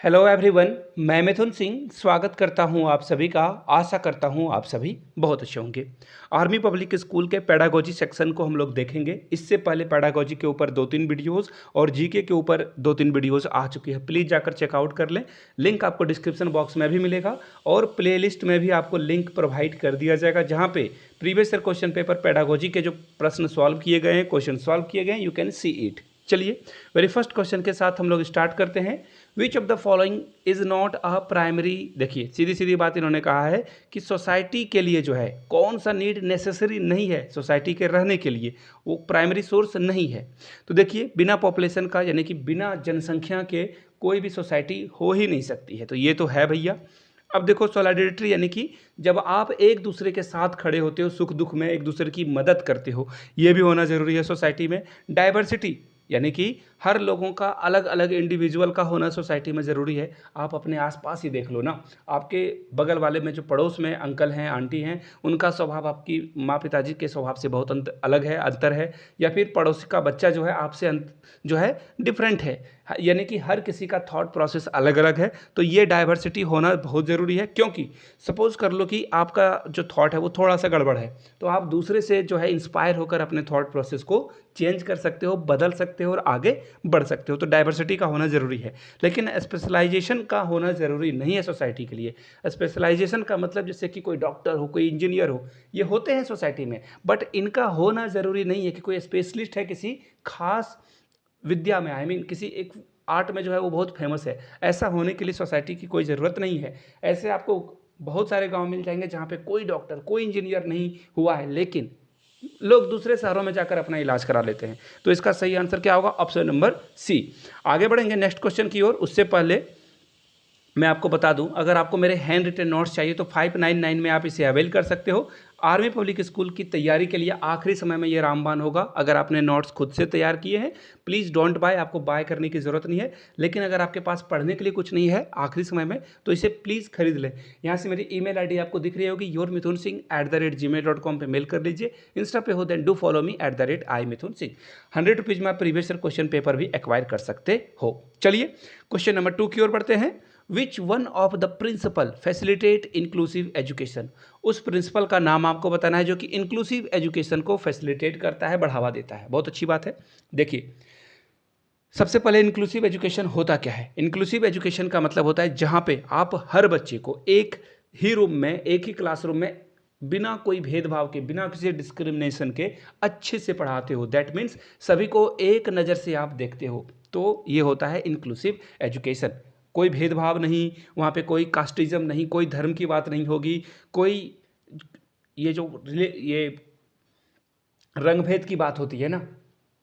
Hello everyone, मैं मिथुन सिंह स्वागत करता हूं आप सभी का। आशा करता हूं आप सभी बहुत अच्छे होंगे। आर्मी पब्लिक स्कूल के पेडागोजी सेक्शन को हम लोग देखेंगे। इससे पहले पेडागोजी के ऊपर 2-3 वीडियोस और जीके के ऊपर 2-3 वीडियोस आ चुकी है। प्लीज़ जाकर चेकआउट कर लें। लिंक आपको डिस्क्रिप्शन बॉक्स में भी मिलेगा और प्लेलिस्ट में भी आपको लिंक प्रोवाइड कर दिया जाएगा, जहाँ पे previous year question paper pedagogy के जो प्रश्न सॉल्व किए गए हैं, क्वेश्चन सॉल्व किए गए हैं, यू कैन सी इट। चलिए वेरी फर्स्ट क्वेश्चन के साथ हम लोग स्टार्ट करते हैं। विच of the following is not a primary. देखिए सीधी सीधी बात इन्होंने कहा है कि सोसाइटी के लिए जो है कौन सा नीड नेसेसरी नहीं है, सोसाइटी के रहने के लिए वो प्राइमरी सोर्स नहीं है। तो देखिए बिना पॉपुलेशन का यानी कि बिना जनसंख्या के कोई भी सोसाइटी हो ही नहीं सकती है, तो ये तो है भैया। अब देखो सॉलिडेरिटी यानी कि जब आप एक दूसरे के साथ खड़े होते हो, सुख दुख में एक दूसरे की मदद करते हो, ये भी होना ज़रूरी है सोसाइटी में। डाइवर्सिटी यानी कि हर लोगों का अलग अलग इंडिविजुअल का होना सोसाइटी में ज़रूरी है। आप अपने आसपास ही देख लो ना, आपके बगल वाले में जो पड़ोस में अंकल हैं आंटी हैं, उनका स्वभाव आपकी माँ पिताजी के स्वभाव से बहुत अलग है, अंतर है। या फिर पड़ोसी का बच्चा जो है आपसे जो है डिफरेंट है, यानी कि हर किसी का थॉट प्रोसेस अलग अलग है। तो ये डाइवर्सिटी होना बहुत ज़रूरी है, क्योंकि सपोज कर लो कि आपका जो थॉट है वो थोड़ा सा गड़बड़ है, तो आप दूसरे से जो है इंस्पायर होकर अपने थॉट प्रोसेस को चेंज कर सकते हो, बदल सकते हो और आगे बढ़ सकते हो। तो डाइवर्सिटी का होना ज़रूरी है, लेकिन स्पेशलाइजेशन का होना ज़रूरी नहीं है सोसाइटी के लिए। स्पेशलाइजेशन का मतलब जैसे कि कोई डॉक्टर हो, कोई इंजीनियर हो, ये होते हैं सोसाइटी में, बट इनका होना ज़रूरी नहीं है कि कोई स्पेशलिस्ट है किसी खास विद्या में, आई मीन किसी एक आर्ट में जो है वो बहुत फेमस है। ऐसा होने के लिए सोसाइटी की कोई ज़रूरत नहीं है। ऐसे आपको बहुत सारे गांव मिल जाएंगे जहाँ पे कोई डॉक्टर कोई इंजीनियर नहीं हुआ है, लेकिन लोग दूसरे शहरों में जाकर अपना इलाज करा लेते हैं। तो इसका सही आंसर क्या होगा? Option number C. आगे बढ़ेंगे नेक्स्ट क्वेश्चन की ओर। उससे पहले मैं आपको बता दूं, अगर आपको मेरे हैंड रिटन नोट्स चाहिए तो 599 में आप इसे अवेल कर सकते हो। आर्मी पब्लिक स्कूल की तैयारी के लिए आखिरी समय में ये रामबाण होगा। अगर आपने नोट्स खुद से तैयार किए हैं, प्लीज़ डोंट बाय, आपको बाय करने की ज़रूरत नहीं है। लेकिन अगर आपके पास पढ़ने के लिए कुछ नहीं है आखिरी समय में, तो इसे प्लीज़ खरीद लें। यहाँ से मेरी ईमेल आईडी आपको दिख रही होगी, yourmithunsingh@gmail.com पे मेल कर लीजिए। इंस्टा पे हो then do follow me @iMithunSingh। 100 rupees में आप प्रीवियस ईयर क्वेश्चन पेपर भी एक्वायर कर सकते हो। चलिए क्वेश्चन नंबर 2 की ओर बढ़ते हैं। Which one of the principle facilitate inclusive education. उस प्रिंसिपल का नाम आपको बताना है जो कि इंक्लूसिव एजुकेशन को फैसिलिटेट करता है, बढ़ावा देता है। बहुत अच्छी बात है। देखिए सबसे पहले इंक्लूसिव एजुकेशन होता क्या है? इंक्लूसिव एजुकेशन का मतलब होता है जहाँ पे आप हर बच्चे को एक ही रूम में, एक ही क्लासरूम में, बिना कोई भेदभाव के, बिना किसी डिस्क्रिमिनेशन के अच्छे से पढ़ाते हो। दैट मीन्स सभी को एक नज़र से आप देखते हो, तो ये होता है इंक्लूसिव एजुकेशन। कोई भेदभाव नहीं, वहाँ पे कोई कास्टिज्म नहीं, कोई धर्म की बात नहीं होगी, कोई ये रंग भेद की बात होती है ना,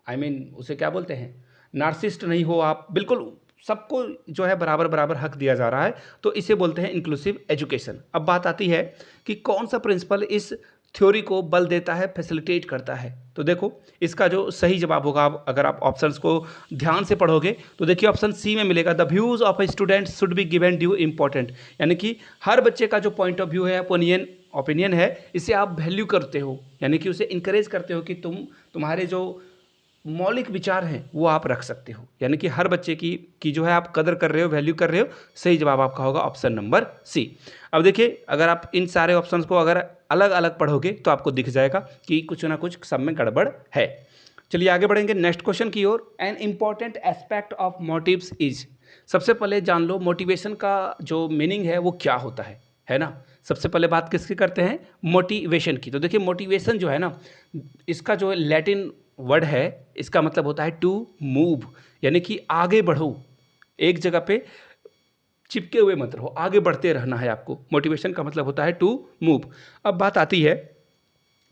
आई मीन उसे क्या बोलते हैं, नार्सिस्ट नहीं हो आप, बिल्कुल सबको जो है बराबर बराबर हक दिया जा रहा है, तो इसे बोलते हैं इंक्लूसिव एजुकेशन। अब बात आती है कि कौन सा प्रिंसिपल इस थ्योरी को बल देता है, फैसिलिटेट करता है। तो देखो इसका जो सही जवाब होगा, अगर आप ऑप्शंस को ध्यान से पढ़ोगे तो देखिए ऑप्शन सी में मिलेगा, the views of a student should be given due important. यानी कि हर बच्चे का जो पॉइंट ऑफ व्यू है, ओपिनियन है, इसे आप वैल्यू करते हो, यानी कि उसे इंकरेज करते हो कि तुम्हारे जो मौलिक विचार हैं वो आप रख सकते हो। यानी कि हर बच्चे की जो है आप कदर कर रहे हो, वैल्यू कर रहे हो। सही जवाब आपका होगा ऑप्शन नंबर सी। अब देखिए अगर आप इन सारे ऑप्शंस को अगर अलग अलग पढ़ोगे तो आपको दिख जाएगा कि कुछ ना कुछ सब में गड़बड़ है। चलिए आगे बढ़ेंगे नेक्स्ट क्वेश्चन की ओर। An important aspect of motives is. सबसे पहले जान लो मोटिवेशन का जो मीनिंग है वो क्या होता है ना। सबसे पहले बात किसकी करते हैं? मोटिवेशन की। तो देखिए मोटिवेशन जो है ना, इसका जो लैटिन वर्ड है, इसका मतलब होता है टू मूव, यानी कि आगे बढ़ो, एक जगह पे चिपके हुए मत रहो, आगे बढ़ते रहना है आपको। मोटिवेशन का मतलब होता है टू मूव। अब बात आती है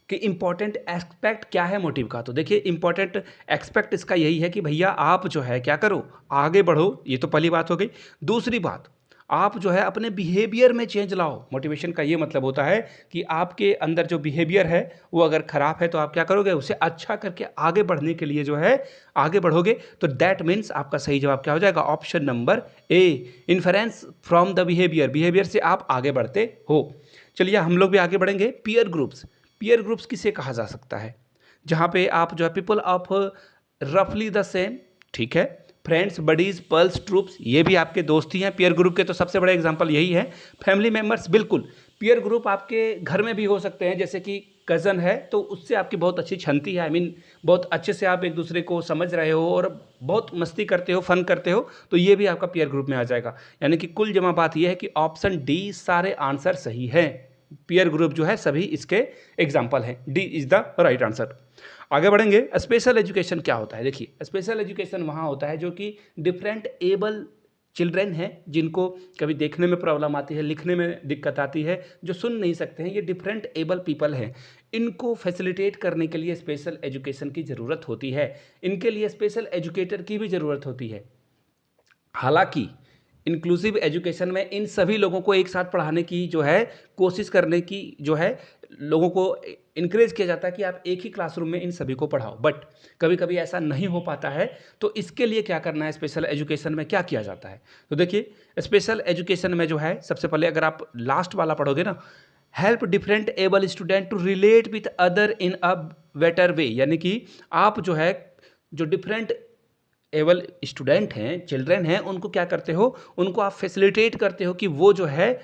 कि इंपॉर्टेंट एस्पेक्ट क्या है मोटिव का। तो देखिए इंपॉर्टेंट एस्पेक्ट इसका यही है कि भैया आप जो है क्या करो, आगे बढ़ो, ये तो पहली बात हो गई। दूसरी बात, आप जो है अपने बिहेवियर में चेंज लाओ। मोटिवेशन का ये मतलब होता है कि आपके अंदर जो बिहेवियर है वो अगर खराब है तो आप क्या करोगे, उसे अच्छा करके आगे बढ़ने के लिए जो है आगे बढ़ोगे। तो दैट मीन्स आपका सही जवाब क्या हो जाएगा? Option number A, inference from the behaviour. Behaviour से आप आगे बढ़ते हो। चलिए हम लोग भी आगे बढ़ेंगे। Peer groups. पीयर ग्रुप्स किसे कहा जा सकता है? जहाँ पे आप जो है पीपल ऑफ रफली द सेम, ठीक है, फ्रेंड्स, बडीज, पर्ल्स, ट्रूप्स, ये भी आपके दोस्त ही हैं। पीयर ग्रुप के तो सबसे बड़ा एग्जांपल यही है। फैमिली मेंबर्स, बिल्कुल पीयर ग्रुप आपके घर में भी हो सकते हैं, जैसे कि कज़न है तो उससे आपकी बहुत अच्छी छनती है, आई मीन बहुत अच्छे से आप एक दूसरे को समझ रहे हो और बहुत मस्ती करते हो, फन करते हो, तो ये भी आपका पीयर ग्रुप में आ जाएगा। यानी कि कुल जमा बात ये है कि ऑप्शन डी सारे आंसर सही हैं। पीयर ग्रुप जो है सभी इसके एग्जाम्पल हैं। D is the right answer. आगे बढ़ेंगे। स्पेशल एजुकेशन क्या होता है? देखिए, स्पेशल एजुकेशन वहाँ होता है जो कि डिफरेंट एबल चिल्ड्रेन हैं, जिनको कभी देखने में प्रॉब्लम आती है, लिखने में दिक्कत आती है, जो सुन नहीं सकते हैं, ये डिफरेंट एबल पीपल हैं। इनको फैसिलिटेट करने के लिए स्पेशल एजुकेशन की ज़रूरत होती है। इनके लिए स्पेशल एजुकेटर की भी ज़रूरत होती है। हालांकि इंक्लूसिव एजुकेशन में इन सभी लोगों को एक साथ पढ़ाने की जो है कोशिश करने की जो है लोगों को इनक्रेज किया जाता है कि आप एक ही क्लासरूम में इन सभी को पढ़ाओ, बट कभी कभी ऐसा नहीं हो पाता है। तो इसके लिए क्या करना है, स्पेशल एजुकेशन में क्या किया जाता है? तो देखिए, स्पेशल एजुकेशन में जो है सबसे पहले अगर आप लास्ट वाला पढ़ोगे ना, help different able student to relate with other in a better way, यानी कि आप जो है जो डिफरेंट एबल स्टूडेंट हैं, चिल्ड्रेन हैं, उनको क्या करते हो, उनको आप फैसिलिटेट करते हो कि वो जो है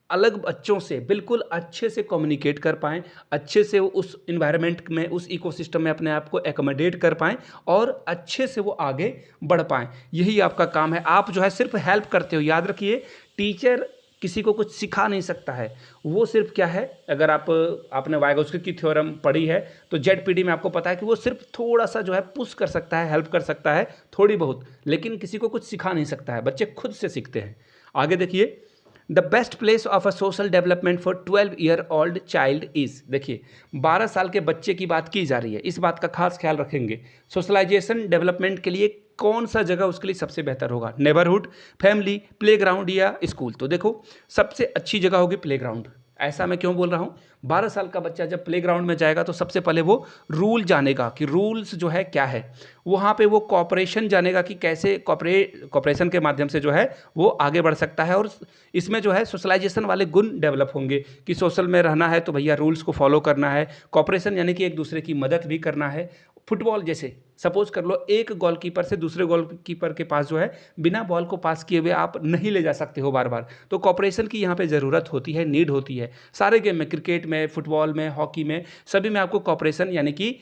अलग बच्चों से बिल्कुल अच्छे से कम्युनिकेट कर पाएँ, अच्छे से वो उस इन्वायरमेंट में, उस इकोसिस्टम में अपने आप को एकोमोडेट कर पाएँ और अच्छे से वो आगे बढ़ पाएँ। यही आपका काम है। आप जो है सिर्फ हेल्प करते हो। याद रखिए, टीचर किसी को कुछ सिखा नहीं सकता है। वो सिर्फ क्या है, अगर आपने वाइगोत्स्की की थ्योरम पढ़ी है तो जेडपीडी में आपको पता है कि वो सिर्फ थोड़ा सा जो है पुश कर सकता है, हेल्प कर सकता है थोड़ी बहुत, लेकिन किसी को कुछ सिखा नहीं सकता है। बच्चे खुद से सीखते हैं। आगे देखिए, the best place of a social development for 12-year-old child is. देखिए, 12 साल के बच्चे की बात की जा रही है, इस बात का खास ख्याल रखेंगे। सोशलाइजेशन डेवलपमेंट के लिए कौन सा जगह उसके लिए सबसे बेहतर होगा? नेबरहुड, फैमिली, प्लेग्राउंड या स्कूल? तो देखो, सबसे अच्छी जगह होगी प्लेग्राउंड। ऐसा मैं क्यों बोल रहा हूँ? 12 साल का बच्चा जब प्लेग्राउंड में जाएगा तो सबसे पहले वो रूल जानेगा कि रूल्स जो है क्या है। वहाँ पे वो कॉपरेशन जानेगा कि कैसे कॉपरेशन के माध्यम से जो है वो आगे बढ़ सकता है, और इसमें जो है सोशलाइजेशन वाले गुण डेवलप होंगे कि सोशल में रहना है तो भैया रूल्स को फॉलो करना है। कॉपरेशन यानी कि एक दूसरे की मदद भी करना है। फुटबॉल जैसे सपोज कर लो, एक गोलकीपर से दूसरे गोलकीपर के पास जो है बिना बॉल को पास किए हुए आप नहीं ले जा सकते हो बार बार। तो कॉपरेशन की यहाँ पे ज़रूरत होती है, नीड होती है। सारे गेम में, क्रिकेट में, फुटबॉल में, हॉकी में, सभी में आपको कॉपरेशन यानी कि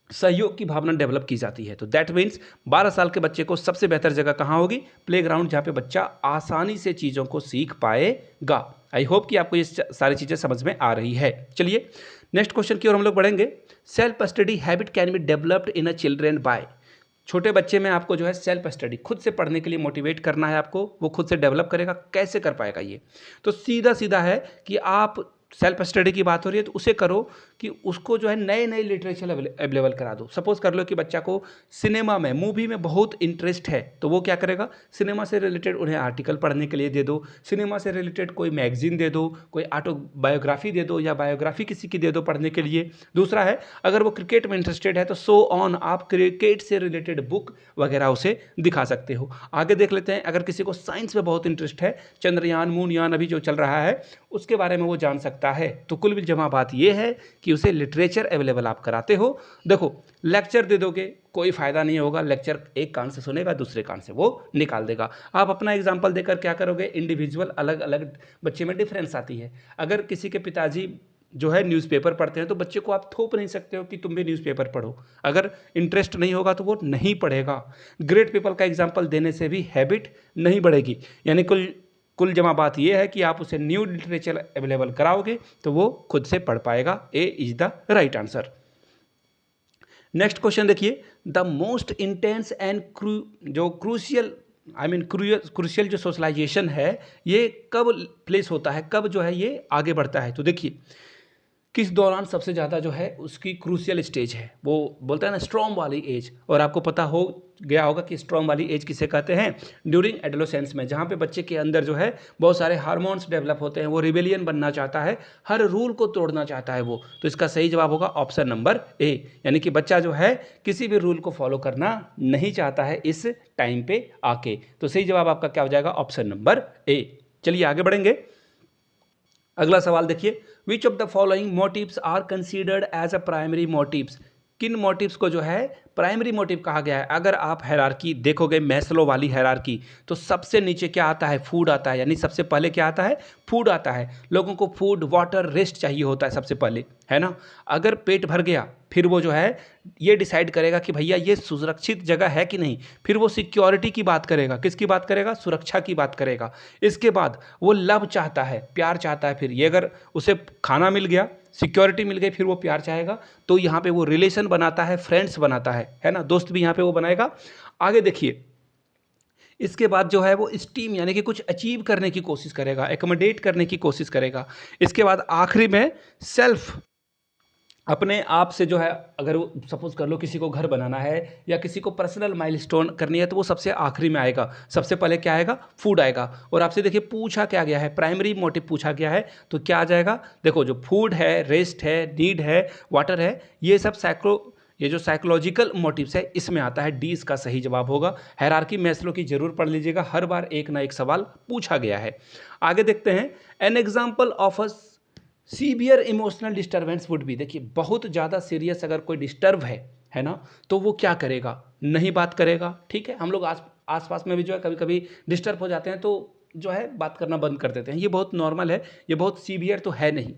सहयोग की भावना डेवलप की जाती है। तो दैट मीन्स 12 साल के बच्चे को सबसे बेहतर जगह कहाँ होगी? प्लेग्राउंड, जहाँ पे बच्चा आसानी से चीज़ों को सीख पाएगा। आई होप कि आपको ये सारी चीज़ें समझ में आ रही है। चलिए नेक्स्ट क्वेश्चन की ओर हम लोग बढ़ेंगे। Self study habit can be developed in a children by. छोटे बच्चे में आपको जो है सेल्फ स्टडी, खुद से पढ़ने के लिए मोटिवेट करना है आपको, वो खुद से डेवलप करेगा। कैसे कर पाएगा ये? तो सीधा सीधा है कि आप सेल्फ स्टडी की बात हो रही है तो उसे करो कि उसको जो है नए नए लिटरेचर अवेलेबल करा दो। सपोज कर लो कि बच्चा को सिनेमा में, मूवी में बहुत इंटरेस्ट है, तो वो क्या करेगा, सिनेमा से रिलेटेड उन्हें आर्टिकल पढ़ने के लिए दे दो, सिनेमा से रिलेटेड कोई मैगजीन दे दो, कोई ऑटोबायोग्राफी दे दो या बायोग्राफी किसी की दे दो पढ़ने के लिए। दूसरा है, अगर वो क्रिकेट में इंटरेस्टेड है तो सो ऑन, आप क्रिकेट से रिलेटेड बुक वगैरह उसे दिखा सकते हो। आगे देख लेते हैं, अगर किसी को साइंस में बहुत इंटरेस्ट है, चंद्रयान, मूनयान अभी जो चल रहा है उसके बारे में वो जान सकता है, तो कुल जमा बात ये है कि उसे लिटरेचर अवेलेबल आप कराते हो। देखो, लेक्चर दे दोगे कोई फ़ायदा नहीं होगा। लेक्चर एक कान से सुनेगा, दूसरे कान से वो निकाल देगा। आप अपना एग्जाम्पल देकर क्या करोगे, इंडिविजुअल अलग अलग बच्चे में डिफरेंस आती है। अगर किसी के पिताजी जो है न्यूज़पेपर पढ़ते हैं तो बच्चे को आप थोप नहीं सकते हो कि तुम भी न्यूज़पेपर पढ़ो। अगर इंटरेस्ट नहीं होगा तो वो नहीं पढ़ेगा। ग्रेट पीपल का एग्जाम्पल देने से भी हैबिट नहीं बढ़ेगी। यानी कुल जमा बात यह है कि आप उसे न्यू लिटरेचर अवेलेबल कराओगे तो वो खुद से पढ़ पाएगा। A is the right answer. Next question देखिए, the most intense and crucial crucial जो सोशलाइजेशन है ये कब प्लेस होता है, कब जो है ये आगे बढ़ता है? तो देखिए, किस दौरान सबसे ज़्यादा जो है उसकी क्रूशियल स्टेज है, वो बोलता है ना स्ट्रॉन्ग वाली एज। और आपको पता हो गया होगा कि स्ट्रॉन्ग वाली एज किसे कहते हैं, ड्यूरिंग एडोलेसेंस में, जहाँ पे बच्चे के अंदर जो है बहुत सारे हार्मोन्स डेवलप होते हैं, वो रिबेलियन बनना चाहता है, हर रूल को तोड़ना चाहता है वो। तो इसका सही जवाब होगा ऑप्शन नंबर ए, यानी कि बच्चा जो है किसी भी रूल को फॉलो करना नहीं चाहता है इस टाइम पे आके। तो सही जवाब आपका क्या हो जाएगा, ऑप्शन नंबर ए। चलिए आगे बढ़ेंगे। अगला सवाल देखिए, which of the following motives are considered as a primary motives. किन मोटिव्स को जो है प्राइमरी मोटिव कहा गया है। अगर आप हायरार्की देखोगे, मैस्लो वाली हायरार्की, तो सबसे नीचे क्या आता है? फूड आता है, यानी सबसे पहले क्या आता है? फूड आता है। लोगों को फूड, वाटर, रेस्ट चाहिए होता है सबसे पहले, है ना। अगर पेट भर गया, फिर वो जो है ये डिसाइड करेगा कि भैया ये सुरक्षित जगह है कि नहीं। फिर वो सिक्योरिटी की बात करेगा। किसकी बात करेगा? सुरक्षा की बात करेगा। इसके बाद वो लव चाहता है, प्यार चाहता है। फिर ये अगर उसे खाना मिल गया, सिक्योरिटी मिल गई, फिर वो प्यार चाहेगा। तो यहाँ पे वो रिलेशन बनाता है, फ्रेंड्स बनाता है ना, दोस्त भी यहाँ पे वो बनाएगा। आगे देखिए, इसके बाद जो है वो स्टीम यानी कि कुछ अचीव करने की कोशिश करेगा, एकोमोडेट करने की कोशिश करेगा। इसके बाद आखिरी में सेल्फ, अपने आप से जो है, अगर सपोज कर लो किसी को घर बनाना है या किसी को पर्सनल माइलस्टोन करनी है, तो वो सबसे आखिरी में आएगा। सबसे पहले क्या आएगा? फूड आएगा। और आपसे देखिए पूछा क्या गया है, प्राइमरी मोटिव पूछा गया है, तो क्या आ जाएगा? देखो, जो फूड है, रेस्ट है, नीड है, वाटर है, ये सब ये जो साइकोलॉजिकल मोटिव्स है, इसमें आता है। डी इसका सही जवाब होगा। हायरार्की मैस्लो की जरूर पढ़ लीजिएगा, हर बार एक ना एक सवाल पूछा गया है। आगे देखते हैं, an example of a severe emotional disturbance would be. देखिए, बहुत ज़्यादा सीरियस अगर कोई डिस्टर्ब है ना, तो वो क्या करेगा? नहीं बात करेगा। ठीक है, हम लोग आस पास में भी जो है कभी कभी डिस्टर्ब हो जाते हैं, तो जो है बात करना बंद कर देते हैं। ये बहुत नॉर्मल है, ये बहुत सीवियर तो है नहीं।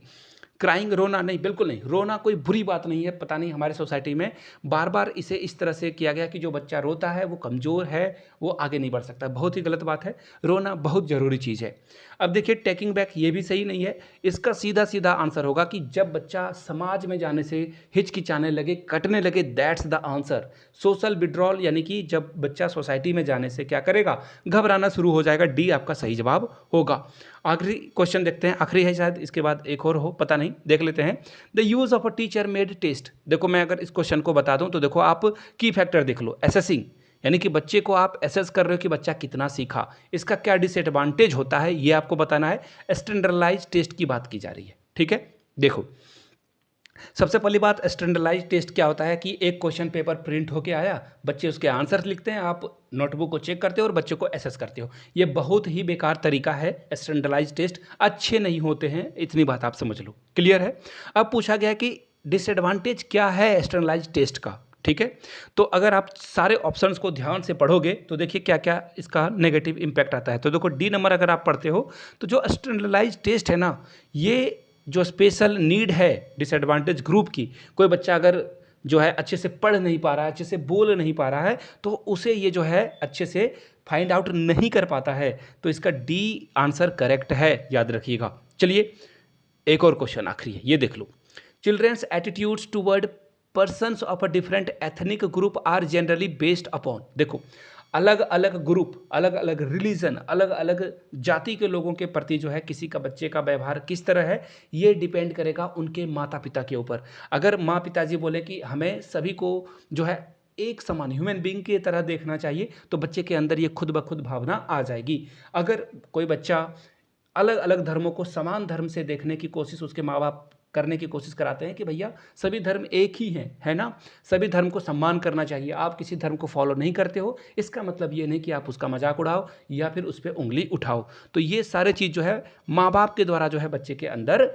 क्राइंग, रोना नहीं, बिल्कुल नहीं। रोना कोई बुरी बात नहीं है। पता नहीं हमारे सोसाइटी में बार बार इसे इस तरह से किया गया कि जो बच्चा रोता है वो कमज़ोर है, वो आगे नहीं बढ़ सकता। बहुत ही गलत बात है। रोना बहुत ज़रूरी चीज़ है। अब देखिए, टेकिंग बैक, ये भी सही नहीं है। इसका सीधा सीधा आंसर होगा कि जब बच्चा समाज में जाने से हिचकिचाने लगे, कटने लगे, that's the answer. Social withdrawal, यानी कि जब बच्चा सोसाइटी में जाने से क्या करेगा? घबराना शुरू हो जाएगा। डी आपका सही जवाब होगा। आखिरी क्वेश्चन देखते हैं, आखिरी है शायद, इसके बाद एक और हो, पता नहीं, देख लेते हैं। The use of a teacher made test. देखो, मैं अगर इस क्वेश्चन को बता दूं तो देखो, आप की फैक्टर देख लो। एसेसिंग, यानी कि बच्चे को आप एसेस कर रहे हो कि बच्चा कितना सीखा, इसका क्या डिसएडवांटेज होता है, ये आपको बताना है। स्टैंडर्डाइज्ड टेस्ट की बात की जा रही है। ठीक है, देखो, सबसे पहली बात, स्टैंडर्डाइज्ड टेस्ट क्या होता है कि एक क्वेश्चन पेपर प्रिंट होके आया, बच्चे उसके आंसर लिखते हैं, आप नोटबुक को चेक करते हो और बच्चे को एसेस करते हो। ये बहुत ही बेकार तरीका है। स्टैंडर्डाइज्ड टेस्ट अच्छे नहीं होते हैं, इतनी बात आप समझ लो। क्लियर है? अब पूछा गया कि डिसएडवांटेज क्या है स्टैंडर्डाइज्ड टेस्ट का। ठीक है, तो अगर आप सारे ऑप्शंस को ध्यान से पढ़ोगे तो देखिए क्या क्या इसका नेगेटिव इंपैक्ट आता है। तो देखो, डी नंबर अगर आप पढ़ते हो, तो जो स्टैंडर्डाइज्ड टेस्ट है ना, ये जो स्पेशल नीड है डिसएडवांटेज ग्रुप की, कोई बच्चा अगर जो है अच्छे से पढ़ नहीं पा रहा है, अच्छे से बोल नहीं पा रहा है, तो उसे ये जो है अच्छे से फाइंड आउट नहीं कर पाता है। तो इसका डी आंसर करेक्ट है, याद रखिएगा। चलिए, एक और क्वेश्चन आखिरी है, ये देख लो। Children's attitudes toward persons of a different ethnic group are generally based upon. देखो, अलग अलग ग्रुप, अलग अलग रिलीजन, अलग अलग जाति के लोगों के प्रति जो है किसी का बच्चे का व्यवहार किस तरह है, ये डिपेंड करेगा उनके माता पिता के ऊपर। अगर माँ पिताजी बोले कि हमें सभी को जो है एक समान ह्यूमन बीइंग की तरह देखना चाहिए, तो बच्चे के अंदर ये खुद ब खुद भावना आ जाएगी। अगर कोई बच्चा अलग अलग धर्मों को समान धर्म से देखने की कोशिश उसके माँ बाप करने की कोशिश कराते हैं कि भैया सभी धर्म एक ही हैं, है ना, सभी धर्म को सम्मान करना चाहिए, आप किसी धर्म को फॉलो नहीं करते हो, इसका मतलब ये नहीं कि आप उसका मजाक उड़ाओ या फिर उस पर उंगली उठाओ। तो ये सारे चीज़ जो है माँ बाप के द्वारा जो है बच्चे के अंदर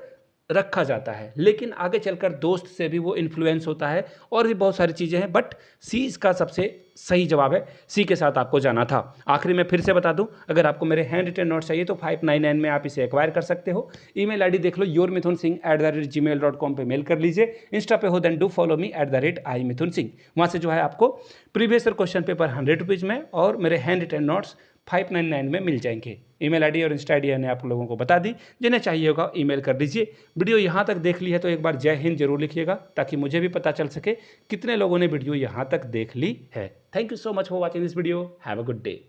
रखा जाता है, लेकिन आगे चलकर दोस्त से भी वो इन्फ्लुएंस होता है और भी बहुत सारी चीज़ें हैं। बट सी इसका सबसे सही जवाब है, सी के साथ आपको जाना था। आखिरी में फिर से बता दूं, अगर आपको मेरे हैंड रिटन नोट चाहिए तो 599 में आप इसे एक्वायर कर सकते हो। ईमेल आईडी देख लो, yourmithunsingh@gmail.com पे मेल कर लीजिए। इंस्टा पे हो then do follow me @iMithunSingh। वहाँ से जो है आपको प्रीवियस क्वेश्चन पेपर 100 रुपीज़ में और मेरे हैंड रिटन नोट्स 599 में मिल जाएंगे। ईमेल आईडी और इंस्टा आईडी मैंने आप लोगों को बता दी, जिन्हें चाहिए होगा ईमेल कर दीजिए। वीडियो यहाँ तक देख ली है तो एक बार जय हिंद जरूर लिखिएगा, ताकि मुझे भी पता चल सके कितने लोगों ने वीडियो यहाँ तक देख ली है। Thank you so much for watching this video. Have a good day.